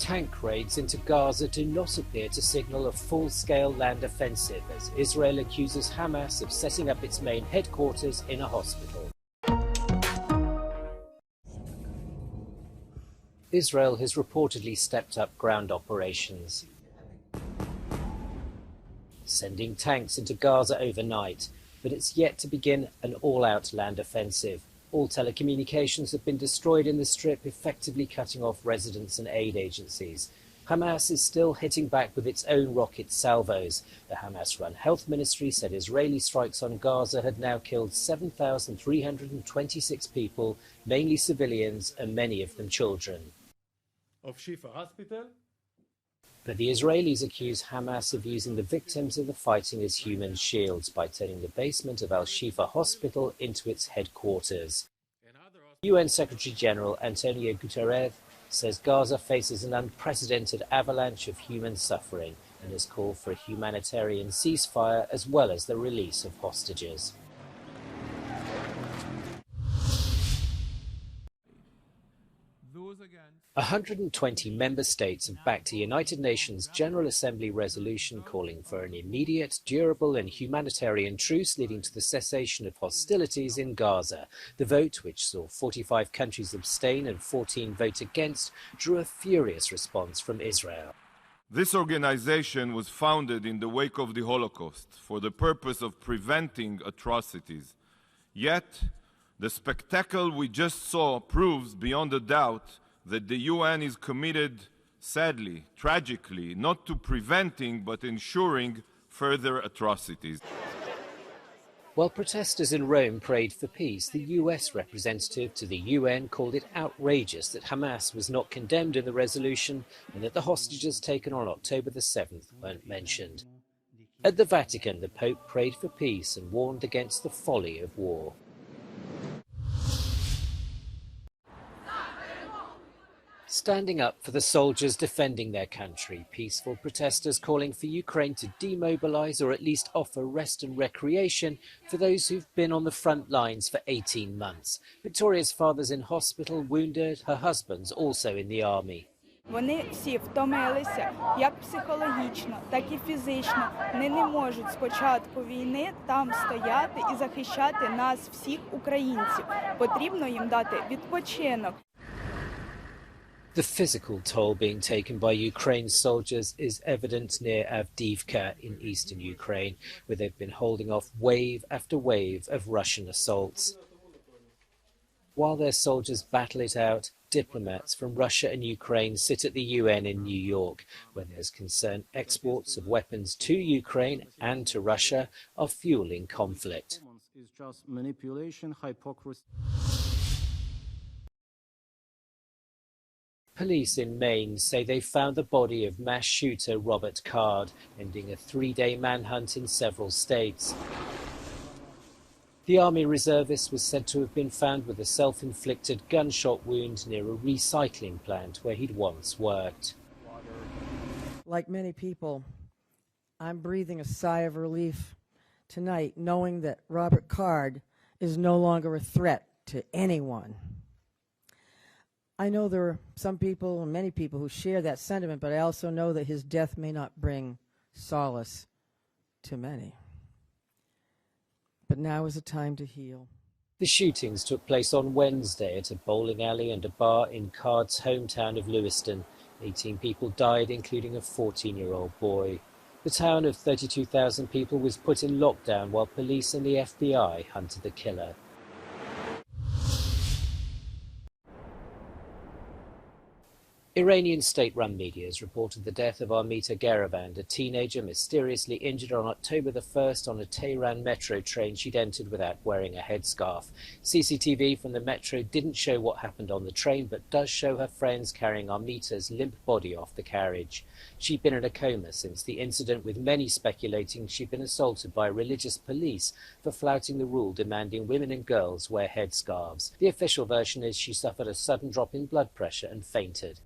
Tank raids into Gaza do not appear to signal a full-scale land offensive, as Israel accuses Hamas of setting up its main headquarters in a hospital. Israel has reportedly stepped up ground operations, sending tanks into Gaza overnight, but it's yet to begin an all-out land offensive. All telecommunications have been destroyed in the Strip, effectively cutting off residents and aid agencies. Hamas is still hitting back with its own rocket salvos. The Hamas-run health ministry said Israeli strikes on Gaza had now killed 7,326 people, mainly civilians and many of them children. Of Shifa Hospital. But the Israelis accuse Hamas of using the victims of the fighting as human shields by turning the basement of Al-Shifa Hospital into its headquarters. UN Secretary-General Antonio Guterres says Gaza faces an unprecedented avalanche of human suffering and has called for a humanitarian ceasefire as well as the release of hostages. 120 member states have backed a United Nations General Assembly resolution calling for an immediate, durable and humanitarian truce leading to the cessation of hostilities in Gaza. The vote, which saw 45 countries abstain and 14 vote against, drew a furious response from Israel. This organization was founded in the wake of the Holocaust for the purpose of preventing atrocities. Yet, the spectacle we just saw proves beyond a doubt that the UN is committed, sadly, tragically, not to preventing but ensuring further atrocities. While protesters in Rome prayed for peace, the US representative to the UN called it outrageous that Hamas was not condemned in the resolution and that the hostages taken on October the 7th weren't mentioned. At the Vatican, the Pope prayed for peace and warned against the folly of war. Standing up for the soldiers defending their country, peaceful protesters calling for Ukraine to demobilize or at least offer rest and recreation for those who've been on the front lines for 18 months. Victoria's father's in hospital, wounded, her husband's also in the army. Вони всі втомилися, як психологічно, так і фізично. Вони не можуть з початку війни там стояти і захищати нас всіх українців. Потрібно їм дати відпочинок. The physical toll being taken by Ukraine's soldiers is evident near Avdiivka in eastern Ukraine, where they've been holding off wave after wave of Russian assaults. While their soldiers battle it out, diplomats from Russia and Ukraine sit at the UN in New York, where there's concern exports of weapons to Ukraine and to Russia are fueling conflict. It's just manipulation, hypocrisy. Police in Maine say they found the body of mass shooter Robert Card, ending a three-day manhunt in several states. The Army reservist was said to have been found with a self-inflicted gunshot wound near a recycling plant where he'd once worked. Like many people, I'm breathing a sigh of relief tonight, knowing that Robert Card is no longer a threat to anyone. I know there are some people, and many people, who share that sentiment, but I also know that his death may not bring solace to many. But now is a time to heal. The shootings took place on Wednesday at a bowling alley and a bar in Card's hometown of Lewiston. 18 people died, including a 14-year-old boy. The town of 32,000 people was put in lockdown while police and the FBI hunted the killer. Iranian state-run media has reported the death of Armita Garaband, a teenager mysteriously injured on October the 1st on a Tehran metro train she'd entered without wearing a headscarf. CCTV from the metro didn't show what happened on the train, but does show her friends carrying Armita's limp body off the carriage. She'd been in a coma since the incident, with many speculating she'd been assaulted by religious police for flouting the rule demanding women and girls wear headscarves. The official version is she suffered a sudden drop in blood pressure and fainted.